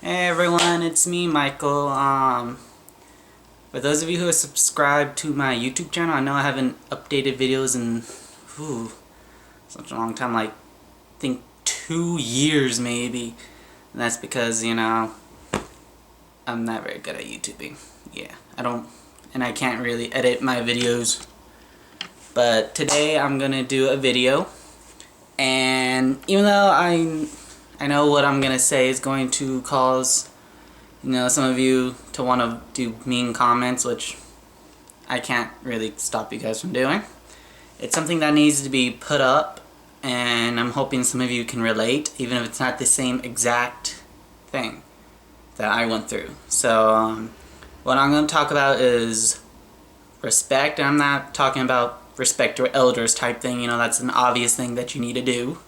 Hey everyone, it's me, Michael. For those of you who are subscribed to my YouTube channel, I know I haven't updated videos in such a long time, like I think 2 years maybe. And that's because, I'm not very good at YouTubing. Yeah, and I can't really edit my videos. But today I'm gonna do a video, and even though I know what I'm gonna say is going to cause some of you to want to do mean comments, which I can't really stop you guys from doing. It's something that needs to be put up, and I'm hoping some of you can relate, even if it's not the same exact thing that I went through. So, what I'm going to talk about is respect, and I'm not talking about respect your elders type thing, that's an obvious thing that you need to do.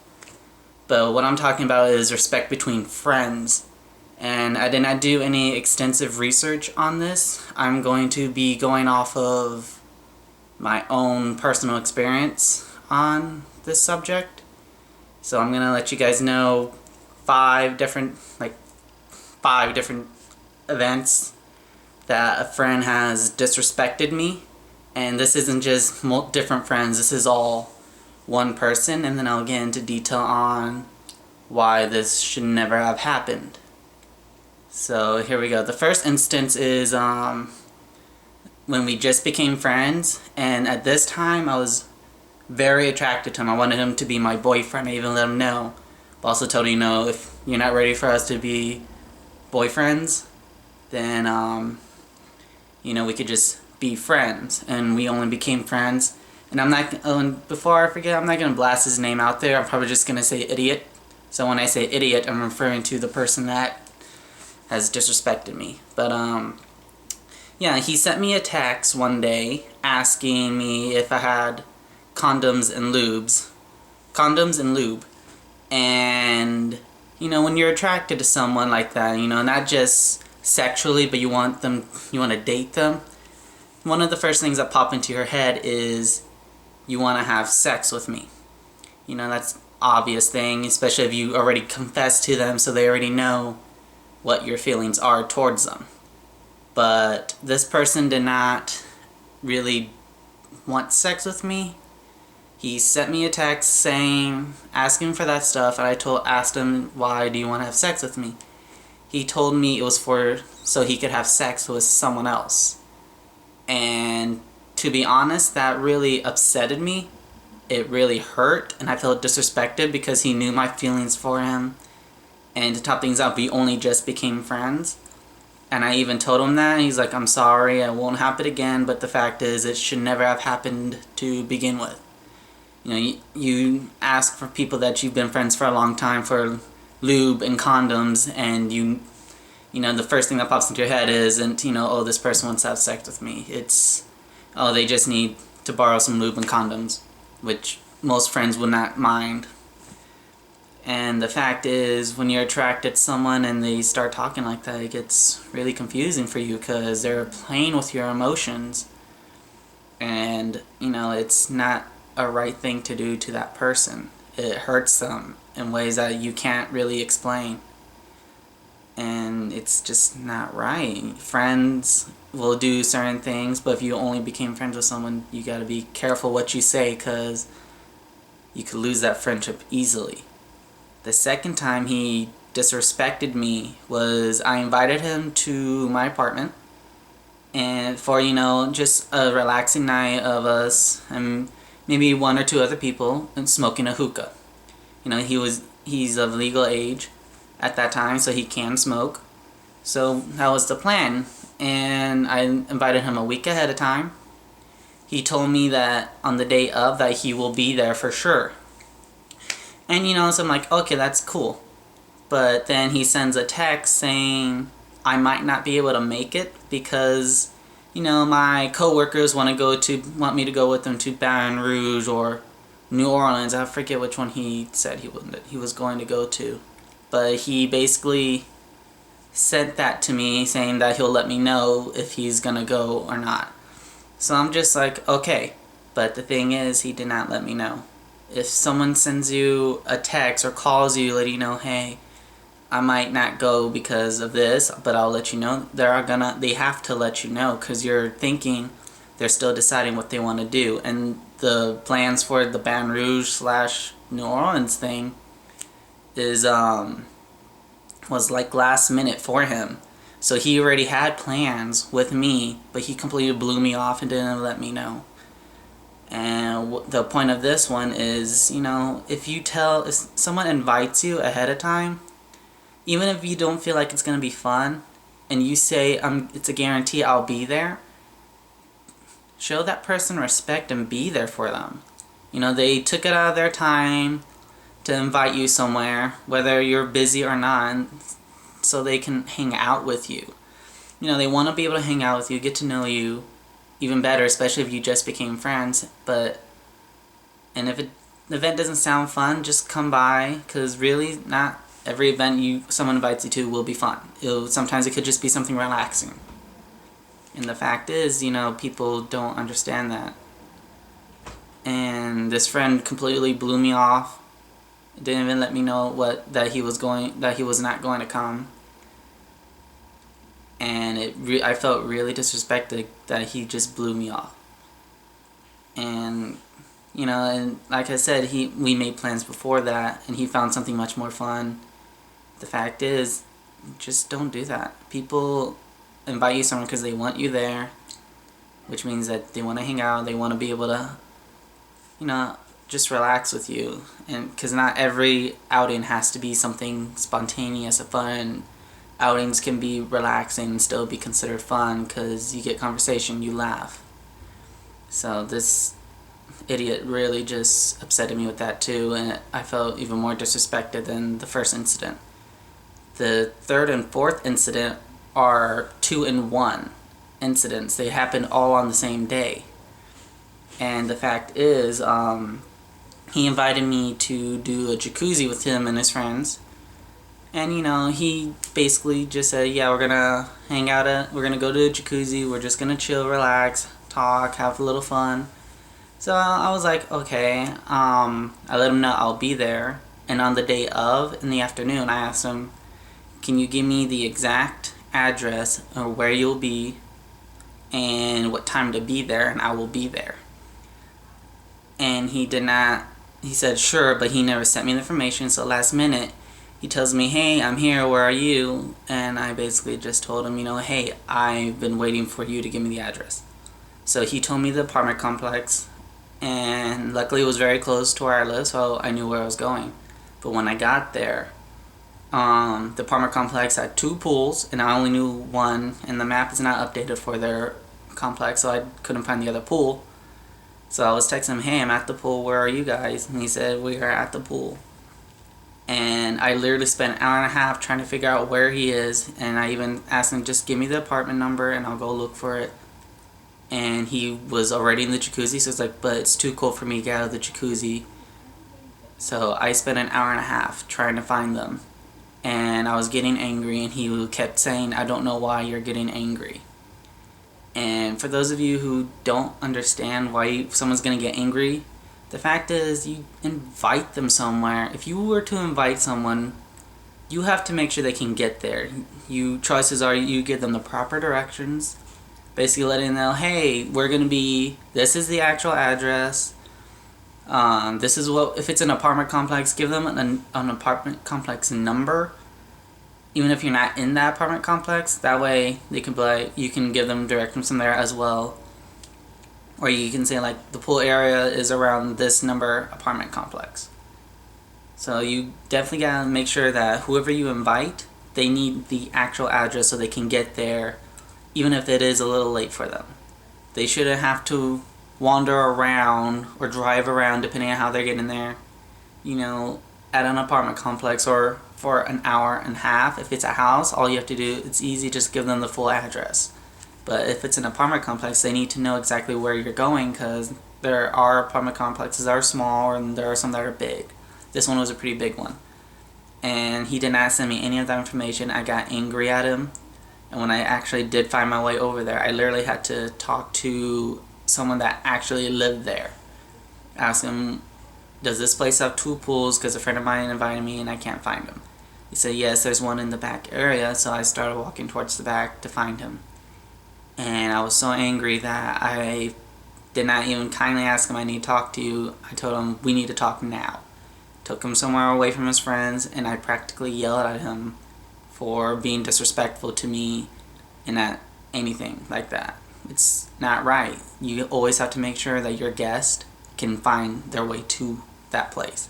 But what I'm talking about is respect between friends. And I did not do any extensive research on this. I'm going to be going off of my own personal experience on this subject. So I'm going to let you guys know five different events that a friend has disrespected me. And this isn't just different friends, this is all one person, and then I'll get into detail on why this should never have happened. So here we go. The first instance is when we just became friends, and at this time I was very attracted to him. I wanted him to be my boyfriend. I even let him know. But also told him, if you're not ready for us to be boyfriends, then we could just be friends. And we only became friends. And I'm not. Before I forget, I'm not gonna blast his name out there. I'm probably just gonna say idiot. So when I say idiot, I'm referring to the person that has disrespected me. But yeah, he sent me a text one day asking me if I had condoms and lube. And when you're attracted to someone like that, not just sexually, but you want to date them, one of the first things that pop into your head is you want to have sex with me. That's obvious thing, especially if you already confessed to them, so they already know what your feelings are towards them. But this person did not really want sex with me. He sent me a text asking for that stuff, and I asked him, why do you want to have sex with me? He told me it was so he could have sex with someone else. And to be honest, that really upsetted me. It really hurt, and I felt disrespected because he knew my feelings for him. And to top things up, we only just became friends. And I even told him that, and he's like, I'm sorry, it won't happen again, but the fact is, it should never have happened to begin with. You ask for people that you've been friends for a long time for lube and condoms, and the first thing that pops into your head isn't, oh, this person wants to have sex with me. It's, oh, they just need to borrow some lube and condoms, which most friends would not mind. And the fact is, when you're attracted to someone and they start talking like that, it gets really confusing for you because they're playing with your emotions. And, it's not a right thing to do to that person. It hurts them in ways that you can't really explain. And it's just not right. Friends will do certain things, but if you only became friends with someone, you gotta be careful what you say because you could lose that friendship easily. The second time he disrespected me was I invited him to my apartment and for, just a relaxing night of us and maybe one or two other people and smoking a hookah. He's of legal age at that time, so he can smoke. So that was the plan, and I invited him a week ahead of time. He told me that on the day of that he will be there for sure. And so I'm like, okay, that's cool. But then he sends a text saying I might not be able to make it because, my coworkers want me to go with them to Baton Rouge or New Orleans. I forget which one he said he was going to go to. But he basically sent that to me saying that he'll let me know if he's gonna go or not. So I'm just like, okay. But the thing is, he did not let me know. If someone sends you a text or calls you letting you know, hey, I might not go because of this, but I'll let you know. They have to let you know, because you're thinking they're still deciding what they want to do. And the plans for the Baton Rouge / New Orleans thing is was like last minute for him. So he already had plans with me, but he completely blew me off and didn't let me know. And the point of this one is, if someone invites you ahead of time, even if you don't feel like it's going to be fun, and you say, it's a guarantee I'll be there, show that person respect and be there for them. They took it out of their time to invite you somewhere, whether you're busy or not, so they can hang out with you. They want to be able to hang out with you, get to know you even better, especially if you just became friends. And if the event doesn't sound fun, just come by, because really not every event someone invites you to will be fun. Sometimes it could just be something relaxing. And the fact is, people don't understand that. And this friend completely blew me off. Didn't even let me know that he was not going to come. And I felt really disrespected that he just blew me off. And and like I said, we made plans before that, and he found something much more fun. The fact is, just don't do that. People invite you somewhere because they want you there, which means that they want to hang out, they want to be able to, just relax with you. And because not every outing has to be something spontaneous or fun. Outings can be relaxing and still be considered fun, because you get conversation, you laugh. So this idiot really just upsetted me with that too, and I felt even more disrespected than the first incident. The third and fourth incident are 2-in-1 incidents. They happened all on the same day. And the fact is, he invited me to do a jacuzzi with him and his friends. And he basically just said, yeah, we're gonna hang out we're gonna go to the jacuzzi, we're just gonna chill, relax, talk, have a little fun. So I was like, okay. I let him know I'll be there. And on the day of, in the afternoon, I asked him, can you give me the exact address or where you'll be and what time to be there, and I will be there. And he did not. He said sure, but he never sent me the information. So last minute, he tells me, hey, I'm here, where are you? And I basically just told him, hey, I've been waiting for you to give me the address. So he told me the apartment complex, and luckily it was very close to where I live, so I knew where I was going. But when I got there, the apartment complex had 2 pools, and I only knew one, and the map is not updated for their complex, so I couldn't find the other pool. So I was texting him, hey, I'm at the pool, where are you guys? And he said, we are at the pool. And I literally spent an hour and a half trying to figure out where he is, and I even asked him, just give me the apartment number and I'll go look for it. And he was already in the jacuzzi, so it's like, but it's too cold for me to get out of the jacuzzi. So I spent an hour and a half trying to find them. And I was getting angry, and he kept saying, I don't know why you're getting angry. And for those of you who don't understand why someone's going to get angry, the fact is, you invite them somewhere. If you were to invite someone, you have to make sure they can get there. Choices are you give them the proper directions, basically letting them know, hey, this is the actual address. This is if it's an apartment complex, give them an apartment complex number, even if you're not in that apartment complex. That way they can you can give them directions from there as well. Or you can say, like, the pool area is around this number apartment complex. So you definitely gotta make sure that whoever you invite, they need the actual address so they can get there, even if it is a little late for them. They shouldn't have to wander around or drive around, depending on how they're getting there, at an apartment complex, or for an hour and a half. If it's a house, all you have to do, it's easy, just give them the full address. But if it's an apartment complex, they need to know exactly where you're going, because there are apartment complexes that are small, and there are some that are big. This one was a pretty big one. And he did not send me any of that information. I got angry at him. And when I actually did find my way over there, I literally had to talk to someone that actually lived there. Ask him, does this place have 2 pools? Because a friend of mine invited me and I can't find them. He said, yes, there's one in the back area. So I started walking towards the back to find him. And I was so angry that I did not even kindly ask him, I need to talk to you. I told him, we need to talk now. Took him somewhere away from his friends, and I practically yelled at him for being disrespectful to me and not anything like that. It's not right. You always have to make sure that your guest can find their way to that place.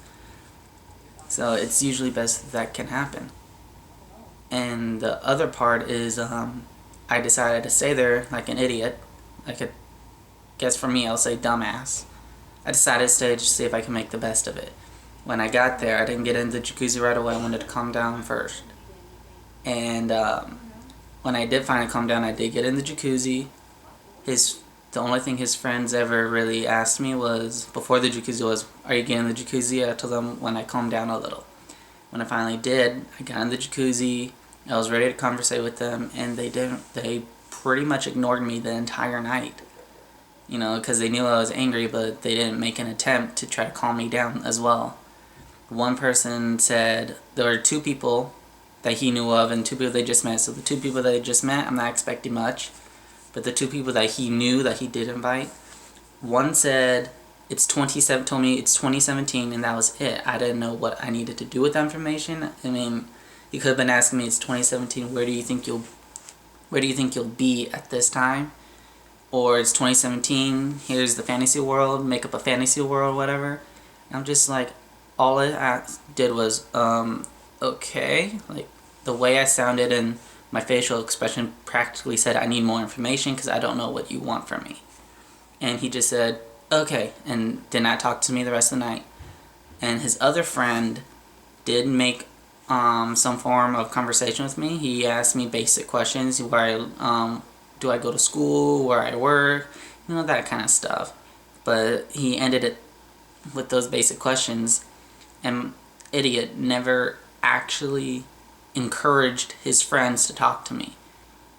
So it's usually best that can happen. And the other part is I decided to stay there like an idiot. Like I guess for me I'll say dumbass. I decided to stay to see if I can make the best of it. When I got there, I didn't get in the jacuzzi right away. I wanted to calm down first. And when I did finally calm down, I did get in the jacuzzi. The only thing his friends ever really asked me was, before the jacuzzi was, are you getting in the jacuzzi? I told them when I calmed down a little. When I finally did, I got in the jacuzzi. I was ready to conversate with them, and they didn't. They pretty much ignored me the entire night. You know, because they knew I was angry, but they didn't make an attempt to try to calm me down as well. One person said there were 2 people that he knew of and 2 people they just met. So the 2 people that they just met, I'm not expecting much. But the 2 people that he knew that he did invite, one said told me it's 2017, and that was it. I didn't know what I needed to do with that information. I mean, he could have been asking me, it's 2017, where do you think you'll be at this time? Or it's 2017, here's the fantasy world, make up a fantasy world, whatever. And I'm just like, all I did was, okay. Like, the way I sounded and my facial expression practically said, I need more information because I don't know what you want from me. And he just said, okay, and did not talk to me the rest of the night. And his other friend did make some form of conversation with me. He asked me basic questions, where do I go to school, where I work, you know, that kind of stuff. But he ended it with those basic questions, and idiot never actually encouraged his friends to talk to me.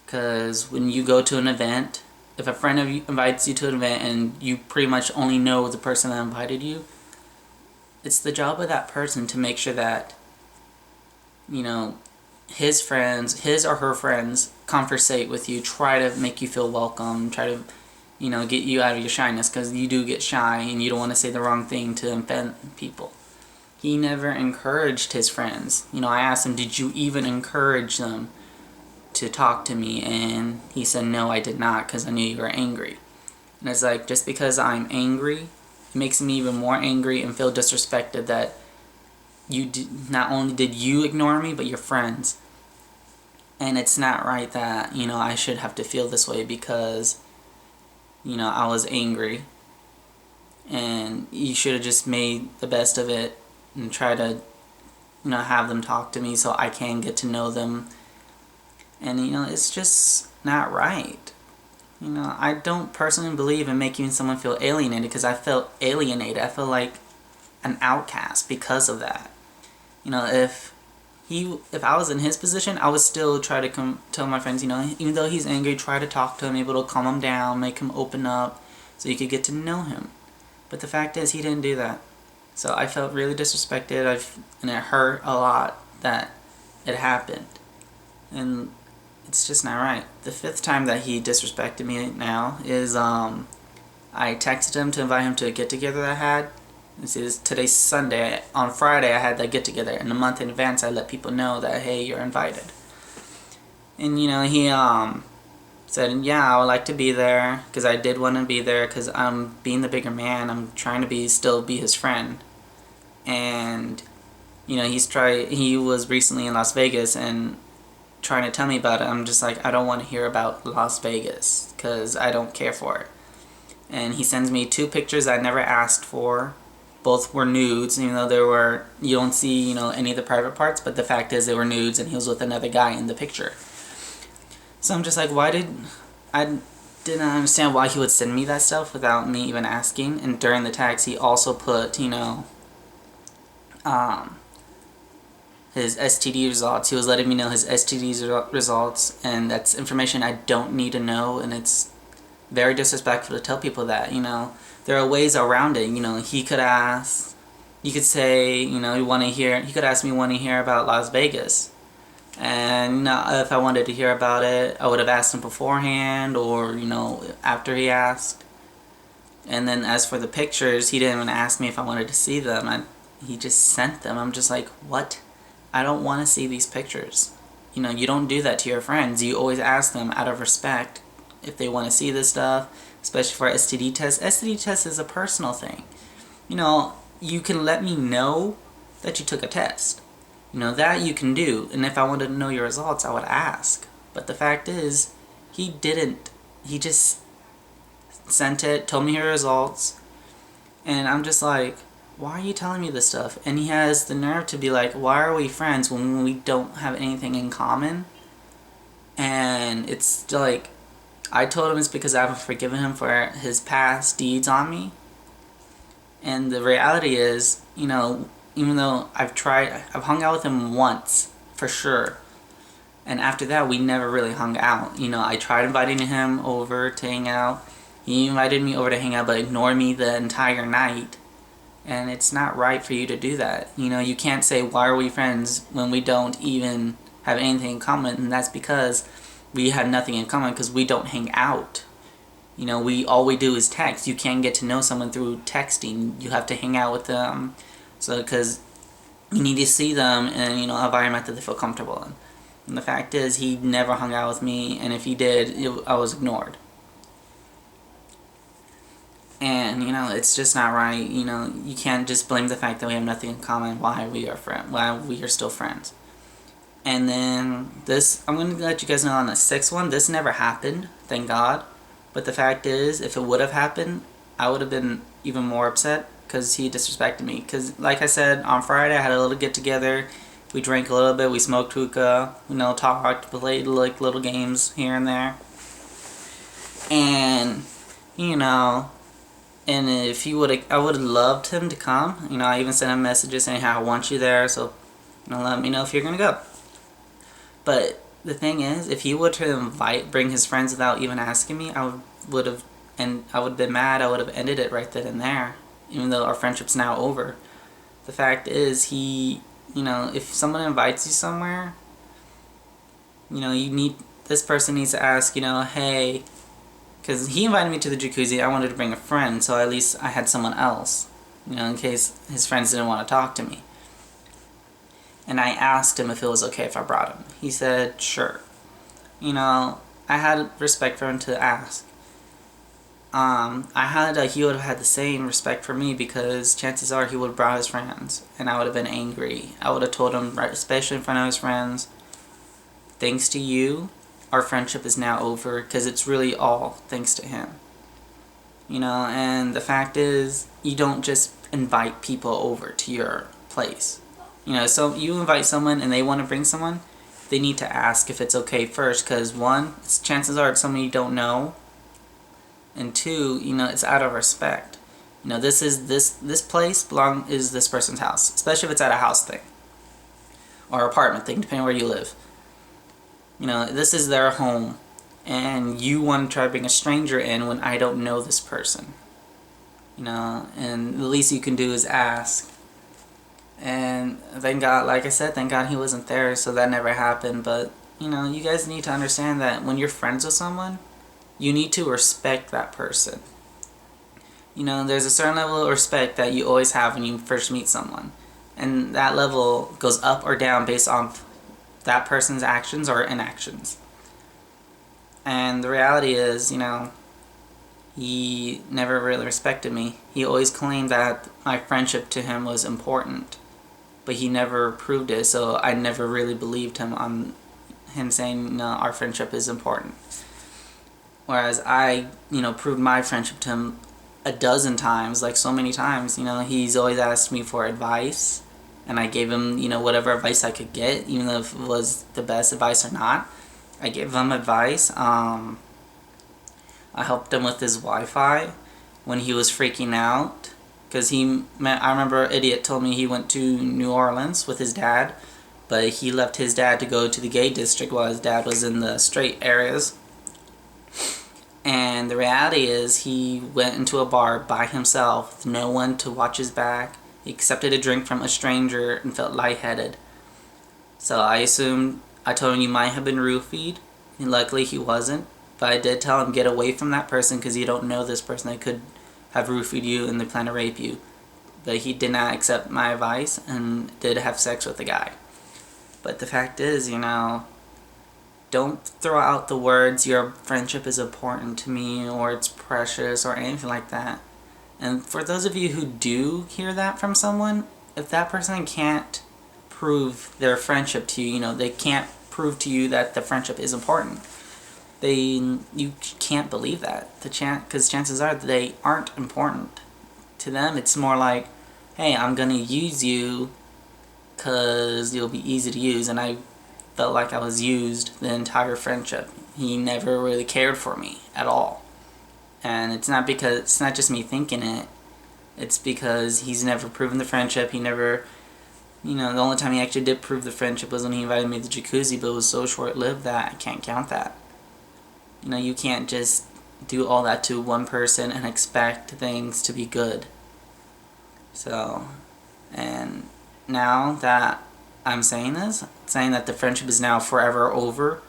Because when you go to an event, if a friend of you invites you to an event and you pretty much only know the person that invited you, it's the job of that person to make sure that, you know, his friends, his or her friends, conversate with you, try to make you feel welcome, try to, you know, get you out of your shyness, because you do get shy and you don't want to say the wrong thing to offend people. He never encouraged his friends. You know, I asked him, did you even encourage them to talk to me? And he said, no, I did not, because I knew you were angry. And it's like, just because I'm angry, it makes me even more angry and feel disrespected that not only did you ignore me, but your friends. And it's not right that, you know, I should have to feel this way because, you know, I was angry. And you should have just made the best of it and try to, you know, have them talk to me so I can get to know them. And, you know, it's just not right. You know, I don't personally believe in making someone feel alienated, because I felt alienated. I feel like an outcast because of that. You know, if I was in his position, I would still try to tell my friends, you know, even though he's angry, try to talk to him, able to calm him down, make him open up so you could get to know him. But the fact is, he didn't do that. So I felt really disrespected, and it hurt a lot that it happened. And it's just not right. The 5th time that he disrespected me now is, I texted him to invite him to a get-together that I had. Today's Sunday. On Friday, I had that get-together. And a month in advance, I let people know that, hey, you're invited. And, you know, he said, yeah, I would like to be there, because I did want to be there, because I'm being the bigger man. I'm trying to still be his friend. And, you know, he was recently in Las Vegas and trying to tell me about it. I'm just like, I don't want to hear about Las Vegas, because I don't care for it. And he sends me 2 pictures I never asked for. Both were nudes, even though you don't see, you know, any of the private parts, but the fact is they were nudes, and he was with another guy in the picture. So I'm just like, I didn't understand why he would send me that stuff without me even asking. And during the text, he also put, you know, his STD results. He was letting me know his STD results, and that's information I don't need to know, and it's very disrespectful to tell people that, you know. There are ways around it, you know. He could ask, you could say, you could ask me, want to hear about Las Vegas. And if I wanted to hear about it, I would have asked him beforehand or, after he asked. And then as for the pictures, he didn't even ask me if I wanted to see them. He just sent them. I'm just like, what? I don't want to see these pictures. You don't do that to your friends. You always ask them out of respect if they want to see this stuff, especially for STD tests. STD test is a personal thing. You can let me know that you took a test. That you can do. And if I wanted to know your results, I would ask. But the fact is, he didn't. He just sent it, told me your results, and I'm just like, why are you telling me this stuff? And he has the nerve to be like, why are we friends when we don't have anything in common? And it's like, I told him it's because I haven't forgiven him for his past deeds on me. And the reality is, even though I've hung out with him once, for sure. And after that, we never really hung out. I tried inviting him over to hang out. He invited me over to hang out, but ignored me the entire night. And it's not right for you to do that. You can't say, why are we friends when we don't even have anything in common? And that's because we have nothing in common because we don't hang out. All we do is text. You can't get to know someone through texting. You have to hang out with them. So, because you need to see them in, an environment that they feel comfortable in. And the fact is, he never hung out with me, and if he did, I was ignored. And, it's just not right. You can't just blame the fact that we have nothing in common why we are still friends. And then this, I'm going to let you guys know on the sixth one, this never happened, thank God. But the fact is, if it would have happened, I would have been even more upset because he disrespected me. Because, like I said, on Friday I had a little get-together. We drank a little bit, we smoked hookah, talked, played little games here and there. And, and if he would have, I would have loved him to come. I even sent him messages saying how I want you there, so, let me know if you're going to go. But the thing is, if he were to bring his friends without even asking me, I would have been mad. I would have ended it right then and there, even though our friendship's now over. The fact is, if someone invites you somewhere, this person needs to ask, hey, because he invited me to the jacuzzi, I wanted to bring a friend, so at least I had someone else, in case his friends didn't want to talk to me. And I asked him if it was okay if I brought him. He said, sure. I had respect for him to ask. He would have had the same respect for me because chances are he would have brought his friends and I would have been angry. I would have told him, especially in front of his friends, thanks to you, our friendship is now over because it's really all thanks to him. And the fact is, you don't just invite people over to your place. So you invite someone and they want to bring someone, they need to ask if it's okay first, because one, chances are it's someone you don't know, and two, it's out of respect. This place is this person's house, especially if it's at a house thing or apartment thing, depending on where you live. This is their home, and you want to try to bring a stranger in when I don't know this person. And the least you can do is ask. And thank God, like I said, thank God he wasn't there, so that never happened. But, you guys need to understand that when you're friends with someone, you need to respect that person. There's a certain level of respect that you always have when you first meet someone. And that level goes up or down based on that person's actions or inactions. And the reality is, he never really respected me. He always claimed that my friendship to him was important, but he never proved it, so I never really believed him on him saying, no, our friendship is important. Whereas I, proved my friendship to him a dozen times, so many times. He's always asked me for advice, and I gave him, whatever advice I could get, even though if it was the best advice or not. I gave him advice. I helped him with his Wi-Fi when he was freaking out. Because I remember an idiot told me he went to New Orleans with his dad, but he left his dad to go to the gay district while his dad was in the straight areas. And the reality is he went into a bar by himself with no one to watch his back, He accepted a drink from a stranger and felt lightheaded. So I told him you might have been roofied, and luckily he wasn't. But I did tell him get away from that person because you don't know this person that could have roofied you and they plan to rape you. But he did not accept my advice and did have sex with the guy. But the fact is, don't throw out the words, your friendship is important to me, or it's precious, or anything like that. And for those of you who do hear that from someone, if that person can't prove their friendship to you, they can't prove to you that the friendship is important, you can't believe that. Because chances are they aren't important. To them, it's more like, hey, I'm going to use you because you'll be easy to use, and I felt like I was used the entire friendship. He never really cared for me at all. And it's not just me thinking it. It's because he's never proven the friendship. He never, the only time he actually did prove the friendship was when he invited me to the jacuzzi, but it was so short-lived that I can't count that. You can't just do all that to one person and expect things to be good. So, and now that I'm saying that the friendship is now forever over,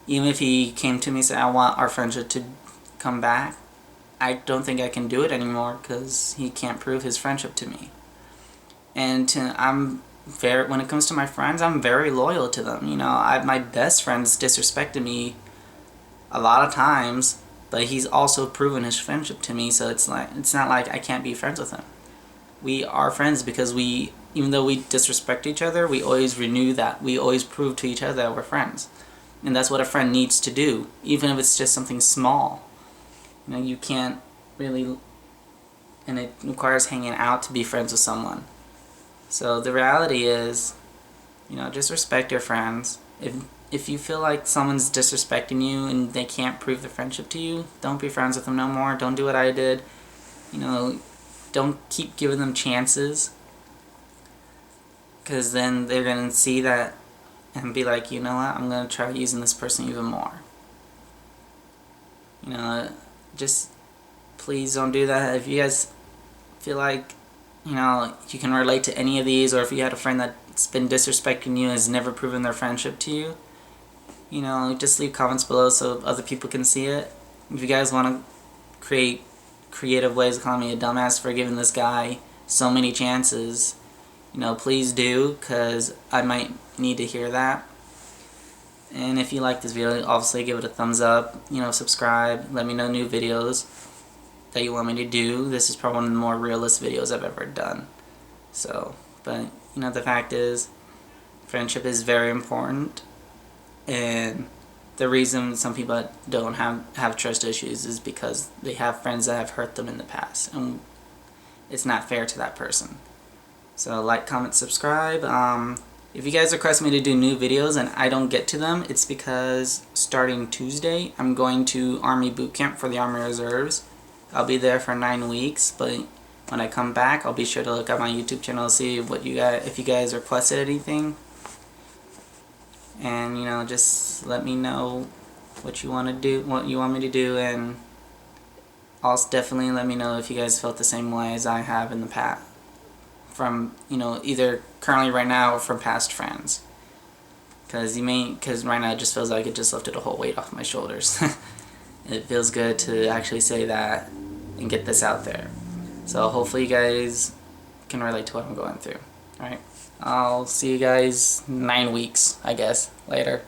even if he came to me and said, I want our friendship to come back, I don't think I can do it anymore because he can't prove his friendship to me. And when it comes to my friends, I'm very loyal to them. My best friends disrespected me a lot of times, but he's also proven his friendship to me, so it's not like I can't be friends with him. We are friends because even though we disrespect each other, we always renew that. We always prove to each other that we're friends. And that's what a friend needs to do, even if it's just something small. You can't really, and it requires hanging out to be friends with someone. So the reality is, just respect your friends. If you feel like someone's disrespecting you and they can't prove their friendship to you, don't be friends with them no more. Don't do what I did. Don't keep giving them chances, because then they're going to see that and be like, you know what, I'm going to try using this person even more. Just please don't do that. If you guys feel like, you can relate to any of these, or if you had a friend that's been disrespecting you and has never proven their friendship to you, just leave comments below so other people can see it. If you guys want to create creative ways of calling me a dumbass for giving this guy so many chances, please do, because I might need to hear that. And if you like this video, obviously give it a thumbs up, subscribe, let me know new videos that you want me to do. This is probably one of the more realist videos I've ever done. So, but, the fact is, friendship is very important, and the reason some people don't have trust issues is because they have friends that have hurt them in the past, and it's not fair to that person. So like, comment, subscribe. If you guys request me to do new videos and I don't get to them, it's because starting Tuesday I'm going to Army Boot Camp for the Army Reserves. I'll be there for 9 weeks, but when I come back I'll be sure to look at my YouTube channel to see if you guys requested anything. And just let me know what you want me to do, and also definitely let me know if you guys felt the same way as I have in the past, from either currently right now or from past friends. Because right now it just feels like it just lifted a whole weight off my shoulders. It feels good to actually say that and get this out there. So hopefully you guys can relate to what I'm going through. Alright, I'll see you guys 9 weeks, I guess, later.